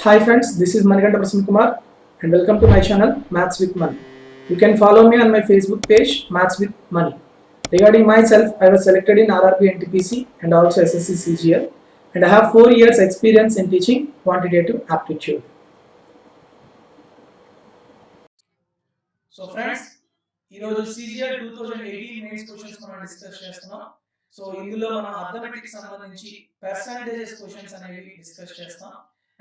Hi friends, this is Manikanta Prasanna Kumar and welcome to my channel Maths with Money. You can follow me on my Facebook page Maths with Money. Regarding myself, I was selected in RRB NTPC and also SSC CGL and I have 4 years experience in teaching quantitative aptitude. So friends, ఈరోజు CGL 2018 mains questions మనం discuss చేస్తున్నాం. So ఇందులో మనం arithmetic సంబంధించి percentages questions అనేవి discuss చేస్తాం.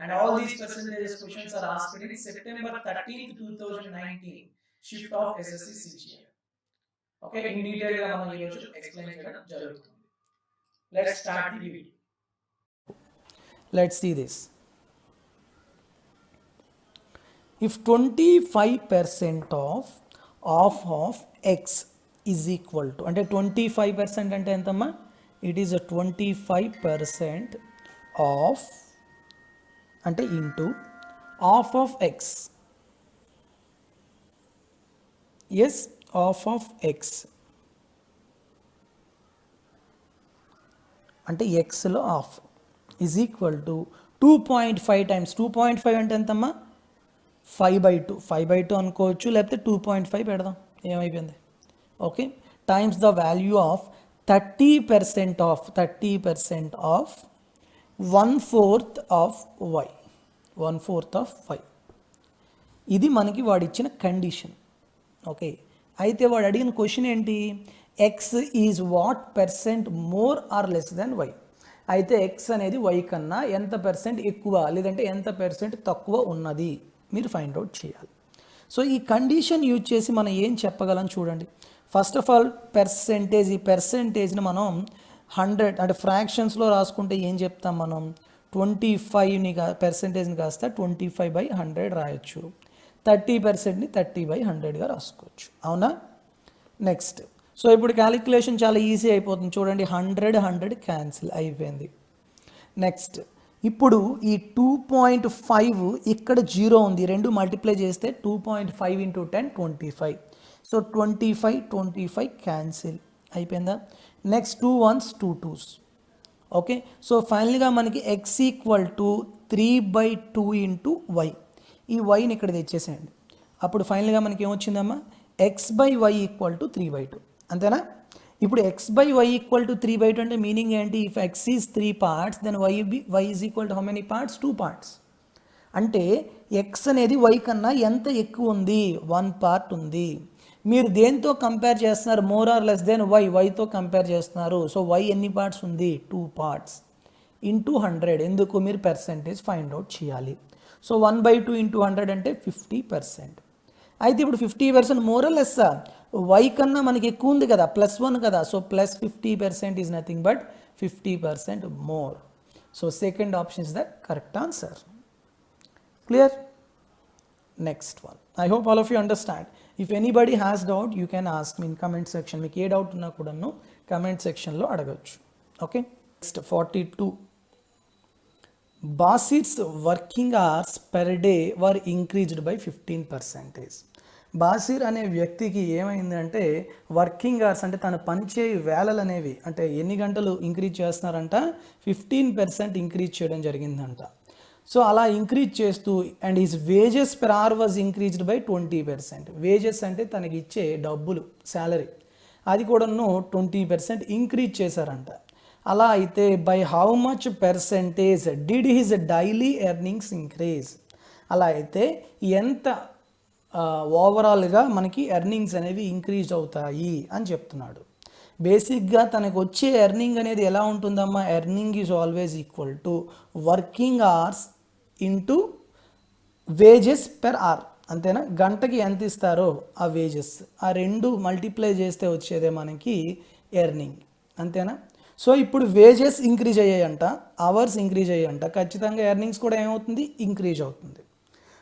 And all these percentages questions are asked in September 13th, 2019 shift of SSC CGL. Okay, in detail గా మనం ఈ రోజు ఎక్స్ప్లెయిన్ చేయడం జరుగుతుంది. Let's start the video. Let's see this. If 25% of x is equal to, అంటే 25% అంటే ఎంతమ్మా? It is a 25% of, అంటే into half of x. Yes, half of x. అంటే xలో half is equal to 2.5 times 2.5 అంటే ఎంతమ్మా? 5/2 అనుకోవచ్చు, లేకపోతే 2.5 పెడదాం, ఏమైపోయింది. Okay, times the value of 30% of 1/4 of y, 1/4 of y. ఇది మనకి వాడు ఇచ్చిన కండిషన్. ఓకే, అయితే వాడు అడిగిన క్వశ్చన్ ఏంటి? X is what percent more or less than y. అయితే ఎక్స్ అనేది వై కన్నా ఎంత పర్సెంట్ ఎక్కువ లేదంటే ఎంత పర్సెంట్ తక్కువ ఉన్నది మీరు ఫైండ్ అవుట్ చేయాలి. సో ఈ కండిషన్ యూజ్ చేసి మనం ఏం చెప్పగలం చూడండి. ఫస్ట్ ఆఫ్ ఆల్ పర్సెంటేజ్, ఈ పర్సెంటేజ్ని మనం 100 అంటే ఫ్రాక్షన్స్లో రాసుకుంటే ఏం చెప్తాం మనం? 25ని పర్సెంటేజ్ని కాస్త 25/100 రాయొచ్చు. 30%ని 30/100గా రాసుకోవచ్చు, అవునా? నెక్స్ట్, సో ఇప్పుడు క్యాలిక్యులేషన్ చాలా ఈజీ అయిపోతుంది చూడండి. 100 క్యాన్సిల్ అయిపోయింది. నెక్స్ట్, ఇప్పుడు ఈ 2.5 ఇక్కడ 0 ఉంది, రెండు మల్టిప్లై చేస్తే 2.5 × 10 25. సో 25 క్యాన్సిల్ అయిపోయిందా? Next 2 1s 2 2s. Okay, so ఫైనల్గా మనకి x ఈక్వల్ టు 3/2 × y. ఈ వైని ఇక్కడ తెచ్చేసేయండి. అప్పుడు ఫైనల్గా మనకి ఏమొచ్చిందమ్మా? x/y equal to 3/2. అంతేనా? ఇప్పుడు x/y ఈక్వల్ టు 3/2 అంటే మీనింగ్ ఏంటి? If x is 3 parts then y is equal to how many parts? 2 parts. అంటే x అనేది y కన్నా ఎంత ఎక్కువ ఉంది? 1 part ఉంది. మీరు దేంతో కంపేర్ చేస్తున్నారు? మోర్ ఆర్ లెస్ దెన్ వైతో కంపేర్ చేస్తున్నారు. సో y ఎన్ని పార్ట్స్ ఉంది? 2 parts ఇంటూ 100. ఎందుకు? మీరు పర్సెంటేజ్ ఫైండ్ అవుట్ చేయాలి. సో 1/2 × 100 అంటే 50%. అయితే ఇప్పుడు 50% మోర్ ఆర్ లెస్సా? వై కన్నా మనకి ఎక్కువ ఉంది కదా, +1 కదా. So +50% is nothing but 50% more. So second option is the correct answer. Clear? Next one. I hope all of you understand. If anybody has doubt you can ask me in comment section. మీకు ఏ doubt ఉన్నా కూడాను comment సెక్షన్లో అడగచ్చు. Okay, next 42. Basir's working hours per day were increased by 15%. Basir అనే వ్యక్తికి ఏమైందంటే working hours అంటే తను పనిచేయ వేళలు అనేవి అంటే ఎన్ని గంటలు ఇంక్రీజ్ చేస్తున్నారంట? 15% ఇంక్రీజ్ చేయడం జరిగిందంట. సో అలా ఇంక్రీజ్ చేస్తూ and his wages per hour was increased by 20%. Wages అంటే తనకి ఇచ్చే డబ్బులు, శాలరీ, అది కూడాను 20% ఇంక్రీజ్ చేశారంట. అలా అయితే by how much percentage did his daily earnings increase? అలా అయితే ఎంత ఓవరాల్గా మనకి ఎర్నింగ్స్ అనేవి ఇంక్రీజ్ అవుతాయి అని చెప్తున్నాడు. బేసిక్గా తనకు వచ్చే ఎర్నింగ్ అనేది ఎలా ఉంటుందమ్మా? Earning is always equal to working hours into wages per hour. అంతేనా? గంటకి ఎంత ఇస్తారో ఆ వేజెస్, ఆ రెండు మల్టిప్లై చేస్తే వచ్చేదే మనకి ఎర్నింగ్. అంతేనా? సో ఇప్పుడు వేజెస్ ఇంక్రీజ్ అయ్యాయంట, అవర్స్ ఇంక్రీజ్ అయ్యాయంట, ఖచ్చితంగా ఎర్నింగ్స్ కూడా ఏమవుతుంది? ఇంక్రీజ్ అవుతుంది.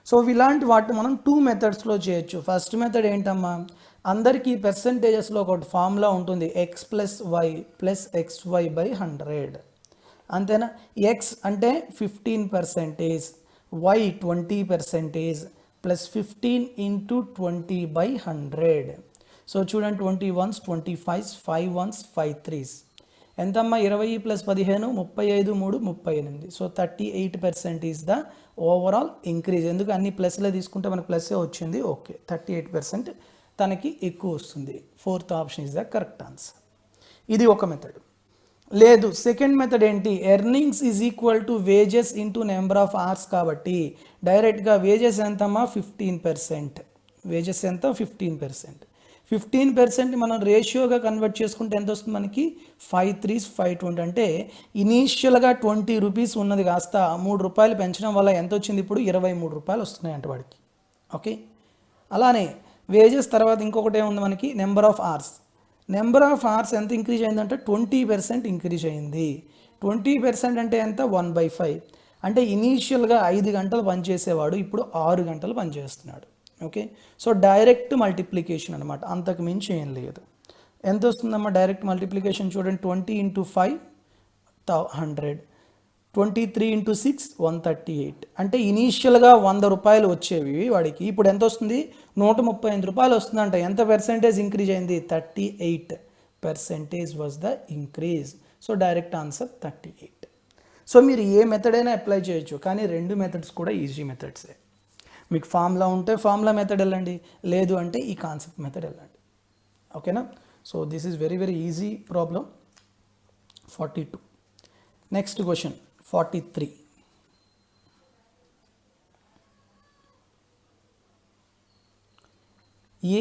సో ఇలాంటి వాటిని మనం 2 మెథడ్స్లో చేయొచ్చు. ఫస్ట్ మెథడ్ ఏంటమ్మా? అందరికీ పర్సెంటేజెస్లో ఒకటి ఫార్ములా ఉంటుంది, x + y + xy/100. అంతేనా? x అంటే 15%, y 20% + 15 × 20/100. సో చూడండి, 20 1s 25, 5 1s 5 3s ఎంతమ్మా? 20 + 15 35 3 38. So 38% is the overall increase. ఎందుకు అన్ని ప్లస్లే తీసుకుంటే మనకు ప్లస్సే వచ్చింది. ఓకే, 38% తనకి ఎక్కువ వస్తుంది. Fourth option is the correct answer. ఇది ఒక మెథడ్. లేదు, సెకండ్ మెథడ్ ఏంటి, earnings is equal to wages into number of hours. కాబట్టి డైరెక్ట్గా వేజెస్ ఎంతమ్మా 15%. వేజెస్ ఎంత 15%. 15% మనం రేషియోగా కన్వర్ట్ చేసుకుంటే ఎంత వస్తుంది మనకి 5 3s 520. అంటే ఇనీషియల్గా 20 రూపీస్ ఉన్నది కాస్త 3 రూపాయలు పెంచడం వల్ల ఎంత వచ్చింది, ఇప్పుడు 23 రూపాయలు వస్తున్నాయి అంట వాడికి. ఓకే, అలానే వేజెస్ తర్వాత ఇంకొకటి ఏముంది మనకి, number of hours. Number of hours ఎంత ఇంక్రీజ్ అయిందంటే 20% ఇంక్రీజ్ అయింది. 20% అంటే ఎంత 1/5. అంటే ఇనీషియల్గా 5 గంటలు పనిచేసేవాడు ఇప్పుడు 6 గంటలు పనిచేస్తున్నాడు. ఓకే, సో డైరెక్ట్ మల్టిప్లికేషన్ అనమాట, అంతకు మించి ఏం లేదు. ఎంత వస్తుందమ్మా డైరెక్ట్ మల్టిప్లికేషన్ చూడండి, 20 × 5 100, 23 × 6 138. అంటే ఇనీషియల్గా 100 రూపాయలు వచ్చేవి వాడికి, ఇప్పుడు ఎంత వస్తుంది 135 రూపాయలు వస్తుందంట. ఎంత పర్సెంటేజ్ ఇంక్రీజ్ అయింది, 38% was the increase. So direct answer 38. So మీరు ఏ మెథడ్ అయినా అప్లై చేయొచ్చు, కానీ రెండు మెథడ్స్ కూడా ఈజీ మెథడ్సే. మీకు ఫార్ములా ఉంటే ఫార్ములా మెథడ్ వెళ్ళండి, లేదు అంటే ఈ కాన్సెప్ట్ మెథడ్ వెళ్ళండి. ఓకేనా, so this is very very easy problem. 42. Next question 43.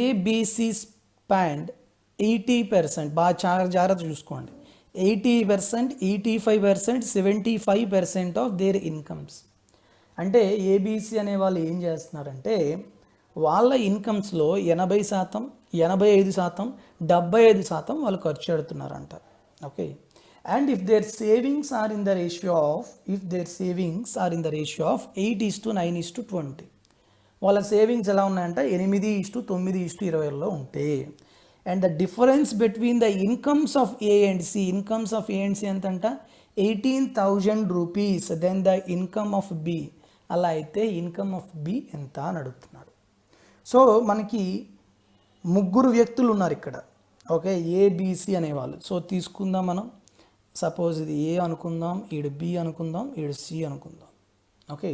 ABC spend 80%, బాగా చాలా జాగ్రత్త చూసుకోండి, 80%, 85%, 75% ఆఫ్ దేర్ ఇన్కమ్స్. అంటే ఏబిసి అనే వాళ్ళు ఏం చేస్తున్నారంటే వాళ్ళ ఇన్కమ్స్లో 80%, 85%, 75% వాళ్ళు ఖర్చు పెడుతున్నారంట. Okay, and if their savings are in the ratio of 8:9:20, వాళ్ళ సేవింగ్స్ ఎలా ఉన్నాయంటే 8:9:20లో ఉంటే, and the difference between the incomes of A and C, incomes of A and C ఎంతంట 18,000 rupees, then the income of B. అలా అయితే income of B ఎంత అని అడుగుతున్నాడు. సో మనకి ముగ్గురు వ్యక్తులు ఉన్నారు ఇక్కడ. ఓకే, ఏబిసి అనేవాళ్ళు. సో తీసుకుందాం మనం, సపోజ్ ఇది ఏ అనుకుందాం, ఈడు బి అనుకుందాం, ఈడు సి అనుకుందాం. ఓకే,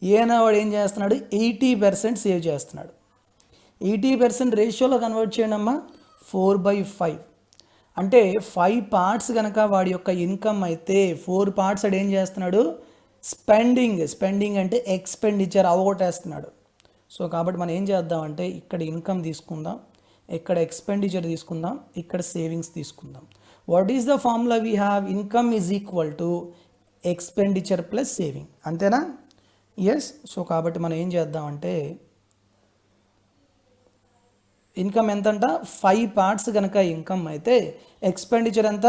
ఏ అనేవాడు ఏం చేస్తున్నాడు 80% సేవ్ చేస్తున్నాడు. 80% రేషియోలో కన్వర్ట్ చేయండి అమ్మా, 4/5. అంటే 5 పార్ట్స్ కనుక వాడి యొక్క ఇన్కమ్ అయితే 4 పార్ట్స్ వాడు ఏం చేస్తున్నాడు స్పెండింగ్ అంటే ఎక్స్పెండిచర్ అవగొట్టేస్తున్నాడు. సో కాబట్టి మనం ఏం చేద్దామంటే ఇక్కడ ఇన్కమ్ తీసుకుందాం, ఇక్కడ ఎక్స్పెండిచర్ తీసుకుందాం, ఇక్కడ సేవింగ్స్ తీసుకుందాం. What is the formula we have, income is equal to expenditure plus saving, అంతేనా? ఎస్. సో కాబట్టి మనం ఏం చేద్దామంటే ఇన్కమ్ ఎంతంట 5 పార్ట్స్ కనుక ఇన్కమ్ అయితే ఎక్స్పెండిచర్ ఎంత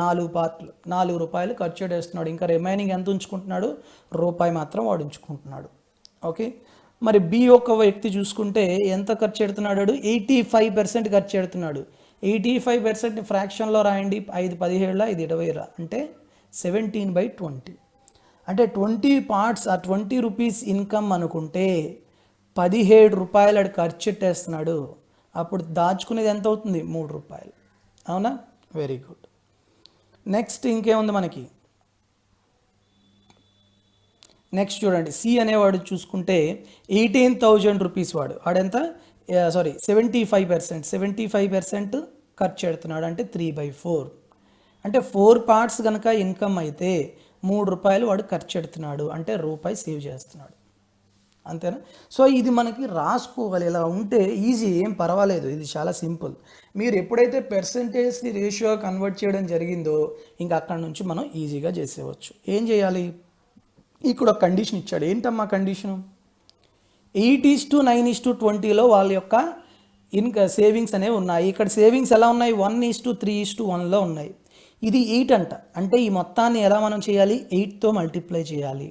4 పార్ట్లు, 4 రూపాయలు ఖర్చు చేస్తున్నాడు. ఇంకా రిమైనింగ్ ఎంత ఉంచుకుంటున్నాడు, రూపాయి మాత్రం వాడు ఉంచుకుంటున్నాడు. ఓకే, మరి బి ఒక వ్యక్తి చూసుకుంటే ఎంత ఖర్చు పెడుతున్నాడు, 85% ఖర్చు పెడుతున్నాడు. 85% ఫ్రాక్షన్లో రాయండి, 5/17 ఇది 20 అంటే 17/20. అంటే 20 పార్ట్స్ ఆ 20 రూపీస్ ఇన్కమ్ అనుకుంటే 17 రూపాయలు అడు ఖర్చు పెట్టేస్తున్నాడు. అప్పుడు దాచుకునేది ఎంత అవుతుంది 3 రూపాయలు. అవునా, వెరీ గుడ్. నెక్స్ట్ ఇంకేముంది మనకి, నెక్స్ట్ చూడండి సి అనేవాడు చూసుకుంటే 18,000 రూపీస్ వాడెంత 75% ఖర్చు పెడుతున్నాడు. అంటే 3/4. అంటే 4 పార్ట్స్ కనుక ఇన్కమ్ అయితే 3 రూపాయలు వాడు ఖర్చు పెడుతున్నాడు, అంటే రూపాయి సేవ్ చేస్తున్నాడు. అంతేనా? సో ఇది మనకి రాసుకోవాలి, ఇలా ఉంటే ఈజీ, ఏం పర్వాలేదు, ఇది చాలా సింపుల్. మీరు ఎప్పుడైతే పర్సంటేజ్ని రేషియో కన్వర్ట్ చేయడం జరిగిందో ఇంకా అక్కడ నుంచి మనం ఈజీగా చేసేవచ్చు. ఏం చేయాలి, ఇక్కడ ఒక కండిషన్ ఇచ్చాడు. ఏంటమ్మా కండిషను, 8:9:20లో వాళ్ళ యొక్క సేవింగ్స్ అనేవి ఉన్నాయి. ఇక్కడ సేవింగ్స్ ఎలా ఉన్నాయి 1:3:1లో ఉన్నాయి. ఇది 8 అంట, అంటే ఈ మొత్తాన్ని ఎలా మనం చేయాలి 8తో మల్టిప్లై చేయాలి.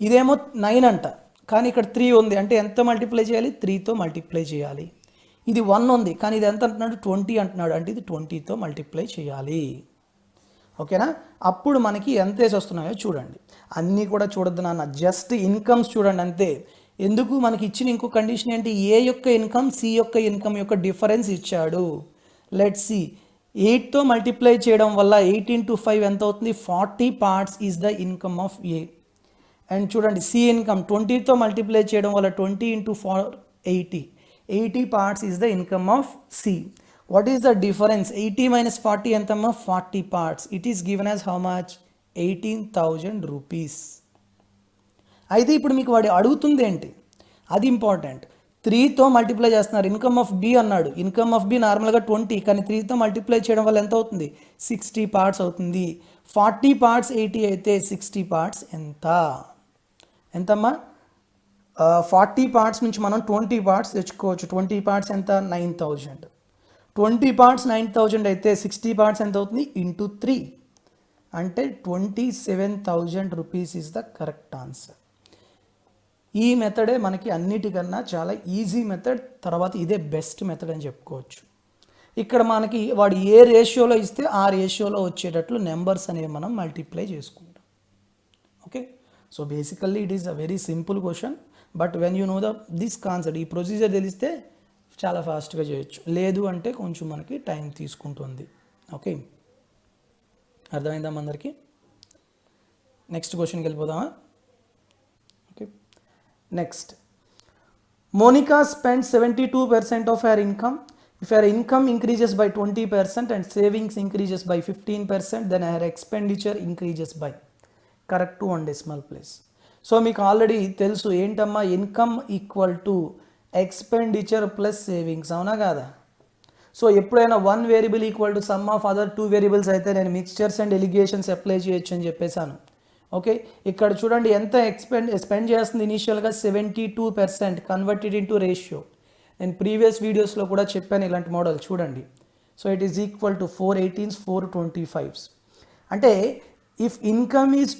ఇదేమో 9 అంట, కానీ ఇక్కడ 3 ఉంది, అంటే ఎంత మల్టిప్లై చేయాలి 3తో మల్టిప్లై చేయాలి. ఇది 1 ఉంది, కానీ ఇది ఎంత అంటున్నాడు 20 అంటున్నాడు, అంటే ఇది 20తో మల్టిప్లై చేయాలి. ఓకేనా? అప్పుడు మనకి ఎంత వేసి వస్తున్నాయో చూడండి. అన్నీ కూడా చూడొద్దు నాన్న, జస్ట్ ఇన్కమ్స్ చూడండి అంతే. ఎందుకు, మనకి ఇచ్చిన ఇంకో కండిషన్ ఏంటి, ఏ యొక్క ఇన్కమ్ సి యొక్క ఇన్కమ్ యొక్క డిఫరెన్స్ ఇచ్చాడు. లెట్ సి, 8తో మల్టిప్లై చేయడం వల్ల 8 × 5 ఎంత అవుతుంది 40 parts is the income of A. And చూడండి సి ఇన్కమ్ 20తో మల్టిప్లై చేయడం వల్ల 20 into 4 80 parts is the income of C. What is the difference? 80 minus 40 ఎంతమ్మా? 40 parts. It is given as how much? 18,000 rupees. అయితే ఇప్పుడు మీకు వాడు అడుగుతుంది ఏంటి, అది ఇంపార్టెంట్. 3తో మల్టిప్లై చేస్తున్నారు. ఇన్కమ్ ఆఫ్ బి అన్నాడు. ఇన్కమ్ ఆఫ్ బి నార్మల్గా 20, కానీ 3తో మల్టిప్లై చేయడం వల్ల ఎంత అవుతుంది? 60 పార్ట్స్ అవుతుంది. 40 పార్ట్స్ 80 అయితే 60 పార్ట్స్ ఎంతమ్మా? 40 పార్ట్స్ నుంచి మనం 20 పార్ట్స్ తెచ్చుకోవచ్చు. 20 పార్ట్స్ ఎంత? 9,000. 20 పార్ట్స్ 9,000 అయితే 60 పార్ట్స్ ఎంత అవుతుంది? ఇంటూ 3 అంటే 27,000 rupees is the correct answer. ఈ మెథడే మనకి అన్నిటికన్నా చాలా ఈజీ మెథడ్, తర్వాత ఇదే బెస్ట్ మెథడ్ అని చెప్పుకోవచ్చు. ఇక్కడ మనకి వాడు ఏ రేషియోలో ఇస్తే ఆ రేషియోలో వచ్చేటట్లు నెంబర్స్ అనేవి మనం మల్టిప్లై చేసుకుంటాం. Okay, so basically it is a very simple question, but when you know this concept, ఈ ప్రొసీజర్ తెలిస్తే చాలా ఫాస్ట్గా చేయొచ్చు. లేదు అంటే కొంచెం మనకి టైం తీసుకుంటుంది. ఓకే, అర్థమైందా అందరికీ? నెక్స్ట్ క్వశ్చన్కి వెళ్ళిపోదామా? Okay, next. Monica spends 72% of her income. If her income increases by 20% and savings increases by 15%, then her expenditure increases by, correct to 1 decimal place. So మీకు ఆల్రెడీ తెలుసు ఏంటమ్మా, income equal to expenditure plus savings, అవునా కాదా? So ఎప్పుడైనా 1 variable equal to some of other 2 variables అయితే నేను mixtures and allegations apply చేయొచ్చు అని చెప్పేశాను. ఓకే, ఇక్కడ చూడండి ఎంత స్పెండ్ చేస్తుంది ఇనీషియల్గా 72%, కన్వర్టెడ్ ఇంటూ రేషియో. నేను ప్రీవియస్ వీడియోస్లో కూడా చెప్పాను ఇలాంటి మోడల్ చూడండి. So it is equal to 4 18s 4 25s. అంటే if income is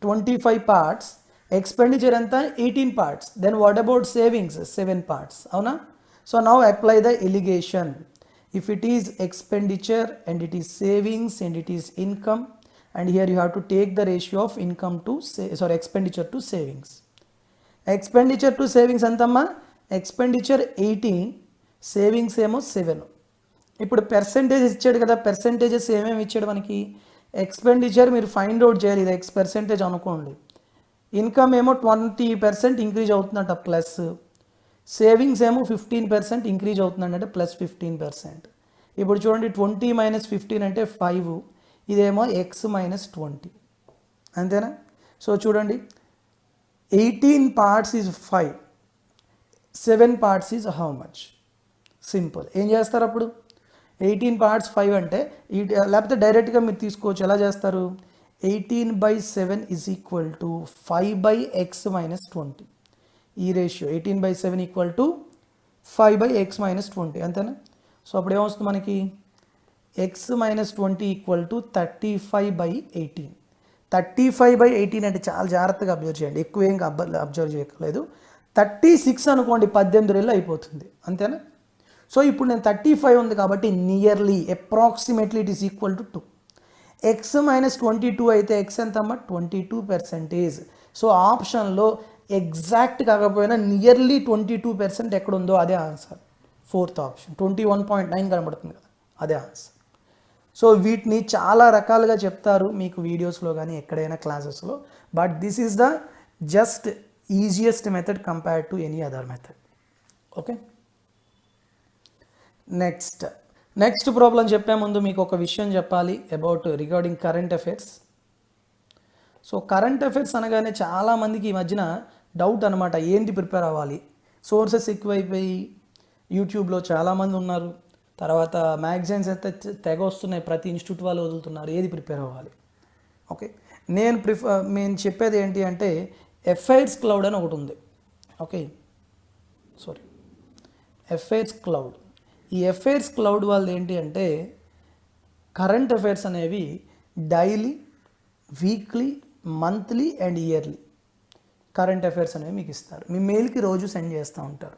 25 parts, expenditure ఎంత? 18 parts. Then what about savings? 7 parts, అవునా? So now apply the alligation. If it is expenditure and it is savings and it is income, and here you have to take the ratio of income to expenditure to savings. Expenditure to savings ఎంతమ్మా? Expenditure 18, savings ఏమో 7. ఇప్పుడు percentage ఇచ్చాడు కదా, percentages ఏమేమి ఇచ్చాడు మనకి? Expenditure మీరు find out చేయాలి, ఇది ఎక్స్ పర్సెంటేజ్ అనుకోండి. ఇన్కమ్ ఏమో 20% ఇంక్రీజ్ అవుతుందంట ప్లస్, సేవింగ్స్ ఏమో 15% ఇంక్రీజ్ అవుతుందంటే ప్లస్ 15%. ఇప్పుడు చూడండి 20 మైనస్ 15 అంటే 5, ఇదేమో ఎక్స్ మైనస్ 20, అంతేనా? సో చూడండి 18 parts is 5, 7 parts is how much? Simple. ఏం చేస్తారు అప్పుడు? 18 పార్ట్స్ 5 అంటే లేకపోతే డైరెక్ట్గా మీరు తీసుకోవచ్చు. ఎలా చేస్తారు? 18/7 is equal to 5/x minus 20. ఈ ratio 18/7 equal to 5/x minus 20, అంతేనా? సో అప్పుడు ఏమొస్తుంది మనకి? x minus 20 equal to 35/18. 35/18 అంటే చాలా జాగ్రత్తగా అబ్జర్వ్ చేయండి, ఎక్కువ ఏం అబ్జర్వ్ చేయట్లేదు. 36 అనుకోండి, 18 రెళ్ళు అయిపోతుంది, అంతేనా? సో ఇప్పుడు నేను 35 ఉంది కాబట్టి nearly approximately it is equal to 2. x minus 22 అయితే x ఎంతమ్మా? 22%. సో ఆప్షన్లో ఎగ్జాక్ట్ కాకపోయినా నియర్లీ 22% ఎక్కడుందో అదే ఆన్సర్. 4th ఆప్షన్ 21.9 కనబడుతుంది కదా, అదే ఆన్సర్. సో వీటిని చాలా రకాలుగా చెప్తారు మీకు వీడియోస్లో కానీ ఎక్కడైనా క్లాసెస్లో, but this is the just easiest method compared to any other method. Okay, next problem చెప్పే ముందు మీకు ఒక విషయం చెప్పాలి about regarding current affairs. So current affairs అనగానే చాలామందికి ఈ మధ్యన డౌట్ అనమాట, ఏంటి ప్రిపేర్ అవ్వాలి? సోర్సెస్ ఎక్కువైపోయి యూట్యూబ్లో చాలామంది ఉన్నారు, తర్వాత మ్యాగజైన్స్ అయితే తెగ వస్తున్నాయి, ప్రతి ఇన్స్టిట్యూట్ వాళ్ళు వదులుతున్నారు, ఏది ప్రిపేర్ అవ్వాలి? ఓకే, నేను చెప్పేది ఏంటి అంటే అఫైర్స్ క్లౌడ్ అని ఒకటి ఉంది. Okay, affairs cloud. ఈ అఫైర్స్ క్లౌడ్ వాళ్ళది ఏంటి అంటే కరెంట్ అఫైర్స్ అనేవి daily, weekly, monthly and yearly current affairs అనేవి మీకు ఇస్తారు. మీ మెయిల్కి రోజు సెండ్ చేస్తూ ఉంటారు.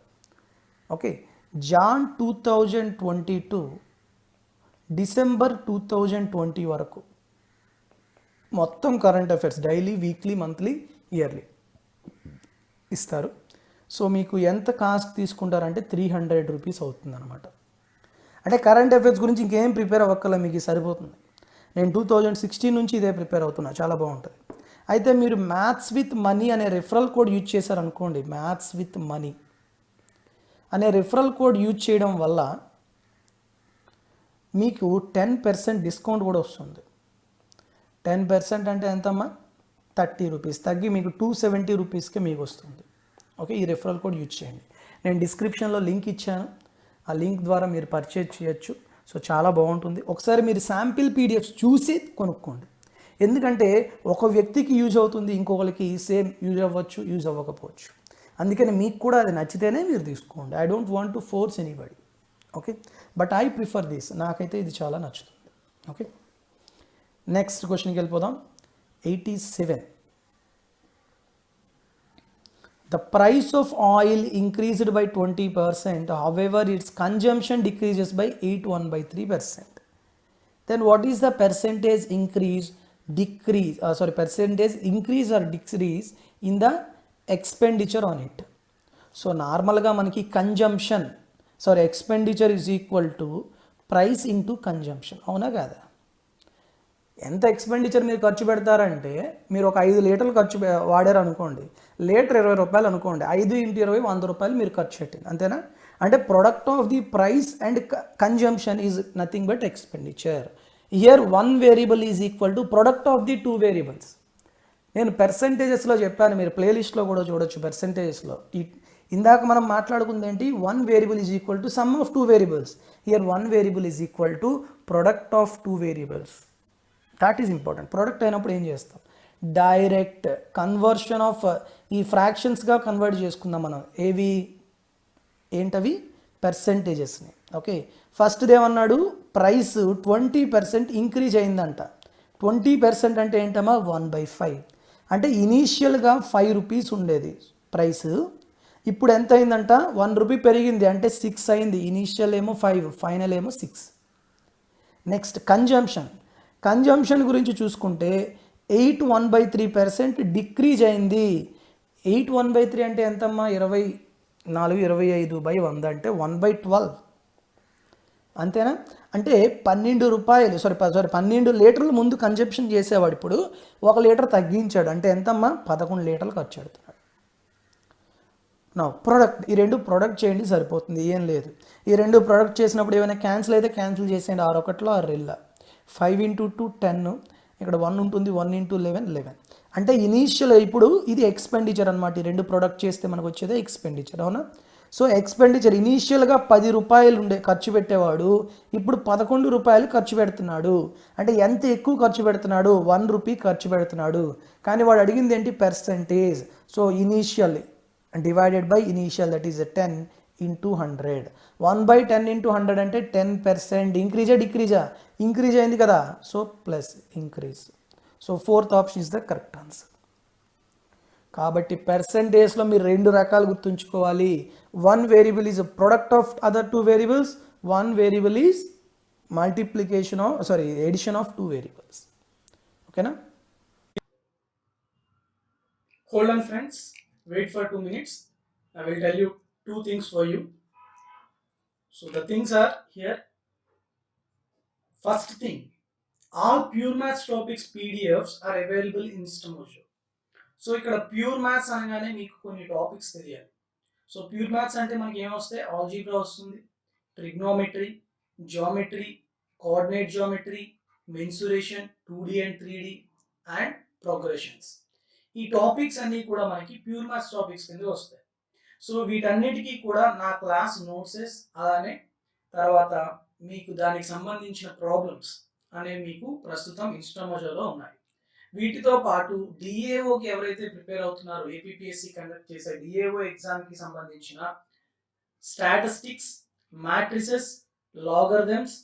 ఓకే, జాన్ 2022 డిసెంబర్ 2020 వరకు మొత్తం current affairs daily, weekly, monthly, yearly ఇస్తారు. సో మీకు ఎంత కాస్ట్ తీసుకుంటారంటే 300 రూపీస్ అవుతుంది అనమాట. అంటే కరెంట్ అఫైర్స్ గురించి ఇంకేం ప్రిపేర్ అవ్వక్కల, మీకు సరిపోతుంది. నేను 2016 నుంచి ఇదే ప్రిపేర్ అవుతున్నా, చాలా బాగుంటుంది. అయితే మీరు మ్యాథ్స్ విత్ మనీ అనే రెఫరల్ కోడ్ యూజ్ చేశారనుకోండి, మ్యాథ్స్ విత్ మనీ అనే రెఫరల్ కోడ్ యూజ్ చేయడం వల్ల మీకు 10% డిస్కౌంట్ కూడా వస్తుంది. 10% అంటే ఎంతమ్మా? 30 రూపీస్ తగ్గి మీకు 270 రూపీస్కి మీకు వస్తుంది. ఓకే, ఈ రెఫరల్ కోడ్ యూజ్ చేయండి. నేను డిస్క్రిప్షన్లో లింక్ ఇచ్చాను, ఆ లింక్ ద్వారా మీరు పర్చేజ్ చేయొచ్చు. సో చాలా బాగుంటుంది. ఒకసారి మీరు శాంపిల్ పీడిఎఫ్స్ చూసి కొనుక్కోండి. ఎందుకంటే ఒక వ్యక్తికి యూజ్ అవుతుంది, ఇంకొకరికి సేమ్ యూజ్ అవ్వచ్చు, యూజ్ అవ్వకపోవచ్చు. అందుకని మీకు కూడా అది నచ్చితేనే మీరు తీసుకోండి. I don't want to force anybody. Okay, but I prefer this. నాకైతే ఇది చాలా నచ్చుతుంది. ఓకే, నెక్స్ట్ క్వశ్చన్కి వెళ్ళిపోదాం. 87. The price of oil increased by 20%, however its consumption decreases by 81/3%. Then what is the percentage increase or decrease in the expenditure on it? So నార్మల్గా మనకి expenditure is equal to price into consumption, అవునా కాదా? ఎంత expenditure మీరు ఖర్చు పెడతారంటే, మీరు ఒక 5 లీటర్లు వాడారు అనుకోండి, లీటర్ 20 రూపాయలు అనుకోండి, 5 × 20 100 రూపాయలు మీరు ఖర్చు పెట్టింది, అంతేనా? అంటే product of the price and consumption is nothing but expenditure. Here 1 variable is equal to product of the 2 variables. నేను పర్సెంటేజెస్లో చెప్పాను, మీరు ప్లేలిస్ట్లో కూడా చూడొచ్చు. పర్సెంటేజెస్లో ఇందాక మనం మాట్లాడుకుంది ఏంటి? 1 variable is equal to some of 2 variables. Here 1 variable is equal to product of 2 variables. That is important. Product అయినప్పుడు ఏం చేస్తాం? డైరెక్ట్ కన్వర్షన్ ఆఫ్ ఈ ఫ్రాక్షన్స్గా కన్వర్ట్ చేసుకుందాం మనం. ఏంటవి? పర్సెంటేజెస్ని. ఓకే, ఫస్ట్ది ఏమన్నాడు? ప్రైస్ 20% ఇంక్రీజ్ అయిందంట. 20% అంటే ఏంటమ్మా? 1/5. అంటే ఇనీషియల్గా 5 రూపీస్ ఉండేది ప్రైస్, ఇప్పుడు ఎంత అయిందంట? 1 రూపీ పెరిగింది, అంటే 6 అయింది. ఇనీషియల్ ఏమో 5, ఫైనల్ ఏమో 6. నెక్స్ట్ కన్జంప్షన్ గురించి చూసుకుంటే 8 1/3% డిక్రీజ్ అయింది. 8 1/3 అంటే ఎంతమ్మా? 24 25/100 అంటే 1/12, అంతేనా? అంటే 12 లీటర్లు ముందు కన్జంప్షన్ చేసేవాడు, ఇప్పుడు 1 లీటర్ తగ్గించాడు, అంటే ఎంతమ్మా? 11 లీటర్లు ఖర్చు పెడుతున్నాడు. నా ప్రోడక్ట్, ఈ 2 ప్రొడక్ట్ చేయండి సరిపోతుంది, ఏం లేదు. ఈ 2 ప్రొడక్ట్ చేసినప్పుడు ఏమైనా క్యాన్సిల్ అయితే క్యాన్సిల్ చేసేయండి. 6 1 6 2, 5 × 2 10, ఇక్కడ 1 ఉంటుంది, 1 × 11. అంటే ఇనీషియల్ ఇప్పుడు ఇది ఎక్స్పెండిచర్ అనమాట. ఈ 2 ప్రొడక్ట్ చేస్తే మనకు వచ్చేదే ఎక్స్పెండిచర్, అవునా? సో ఎక్స్పెండిచర్ ఇనీషియల్గా 10 రూపాయలు ఖర్చు పెట్టేవాడు, ఇప్పుడు 11 రూపాయలు ఖర్చు పెడుతున్నాడు. అంటే ఎంత ఎక్కువ ఖర్చు పెడుతున్నాడు? 1 రూపీ ఖర్చు పెడుతున్నాడు. కానీ వాడు అడిగింది ఏంటి? Percentage. So initial divided by initial, that is 10 × 100. 1/10 × 100 అంటే 10%. డిక్రీజా? ఇంక్రీజ్ అయింది కదా, so plus increase. So 4th option is the correct answer. కాబట్టి పర్సెంటేజ్లో మీరు 2 రకాలు గుర్తుంచుకోవాలి. 1 variable is product of other 2 variables, 1 variable is addition of 2 variables. ఓకేనా? Hold on friends, wait for 2 minutes. I will tell you 2 things for you. So the things are here. First thing, all pure maths topics PDFs are available in STEMojo. So ఇక్కడ pure maths అనగానే మీకు కొన్ని topics తెలియాలి. So pure maths అంటే మనకి ఏమొస్తాయి? Algebra వస్తుంది, trigonometry, geometry, coordinate geometry, mensuration, 2D and 3D and progressions. ఈ టాపిక్స్ అన్నీ కూడా మనకి ప్యూర్ మ్యాథ్స్ టాపిక్స్ కింద వస్తాయి. సో వీటన్నిటికీ కూడా నా క్లాస్ నోట్సెస్, అలానే తర్వాత మీకు దానికి సంబంధించిన ప్రాబ్లమ్స్ అనేవి మీకు ప్రస్తుతం ఇన్స్టామోజోలో ఉన్నాయి. వీటితో పాటు డిఏఓకి ఎవరైతే ప్రిపేర్ అవుతున్నారో, ఏపీపీఎస్సీ కండక్ట్ చేసే డిఏఓ ఎగ్జామ్కి సంబంధించిన statistics, matrices, logarithms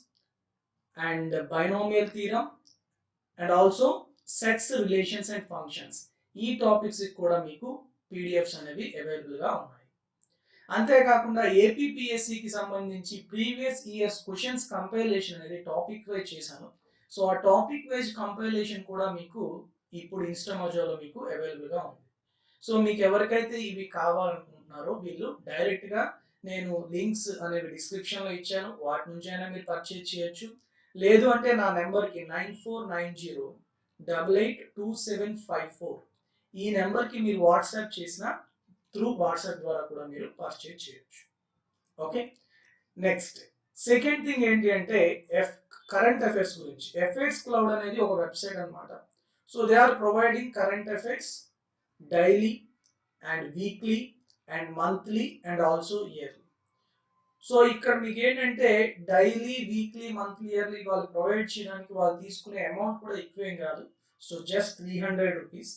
and binomial theorem and also sets, relations and functions, ఈ టాపిక్స్ కూడా మీకు పీడిఎఫ్స్ అనేవి అవైలబుల్గా ఉన్నాయి. అంతేకాకుండా ఏపీపీఎస్సీకి సంబంధించి ప్రీవియస్ ఇయర్స్ క్వశ్చన్స్ కంపైలేషన్ అనేది టాపిక్ వైజ్ చేశాను. సో ఆ టాపిక్ వైజ్ కంపైలేషన్ కూడా మీకు ఇప్పుడు ఇన్స్టామోజోలో మీకు అవైలబుల్గా ఉంది. సో మీకు ఎవరికైతే ఇవి కావాలనుకుంటున్నారో వీళ్ళు డైరెక్ట్గా నేను లింక్స్ అనేవి డిస్క్రిప్షన్లో ఇచ్చాను, వాటి నుంచి అయినా మీరు పర్చేజ్ చేయొచ్చు. లేదు అంటే నా నెంబర్కి 9490 882754 ఈ నెంబర్కి మీరు వాట్సాప్ చేసిన త్రూ వాట్సాప్ ద్వారా కూడా మీరు పర్చేజ్ చేయొచ్చు. ఓకే, నెక్స్ట్ సెకండ్ థింగ్ ఏంటి అంటే కరెంట్ అఫైర్స్ గురించి. ఎఫ్ఐఆర్స్ క్లౌడ్ అనేది ఒక వెబ్సైట్ అన్నమాట. So they are providing current affairs daily and weekly and monthly and also yearly. So ఇక్కడ మీకు ఏంటంటే డైలీ, వీక్లీ, మంత్లీ, ఇయర్లీ వాళ్ళు ప్రొవైడ్ చేయడానికి వాళ్ళు తీసుకునే అమౌంట్ కూడా ఎక్కువేం కాదు. So just 300 rupees.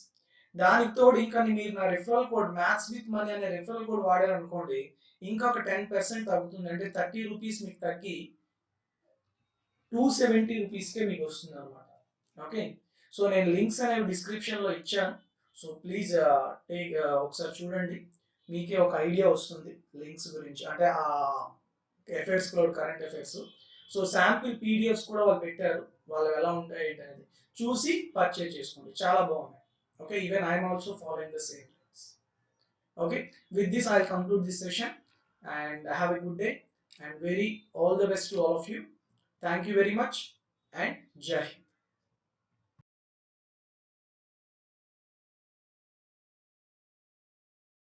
దానికి తోడు ఇంకా మీరు నా referral code maths with money అనే రిఫరల్ కోడ్ వాడారనుకోండి, ఇంకా ఒక 10% తగ్గుతుంది. అంటే 30 రూపీస్ మీకు తగ్గి 270 రూపీస్కే మీకు వస్తుంది అనమాట. ఓకే, సో నేను లింక్స్ అనేవి డిస్క్రిప్షన్లో ఇచ్చాను. సో ప్లీజ్ ఒకసారి చూడండి, మీకే ఒక ఐడియా వస్తుంది లింక్స్ గురించి, అంటే ఆ affairs cloud current affairs. So sample PDFs కూడా వాళ్ళు పెట్టారు, వాళ్ళు ఎలా ఉంటాయి ఏంటనేది చూసి పర్చేజ్ చేసుకోండి, చాలా బాగున్నాయి. Okay, even I'm also following the same links. Okay, with this I'll conclude this session and have a good day and very all the best to all of you. Thank you very much and Jai Hind.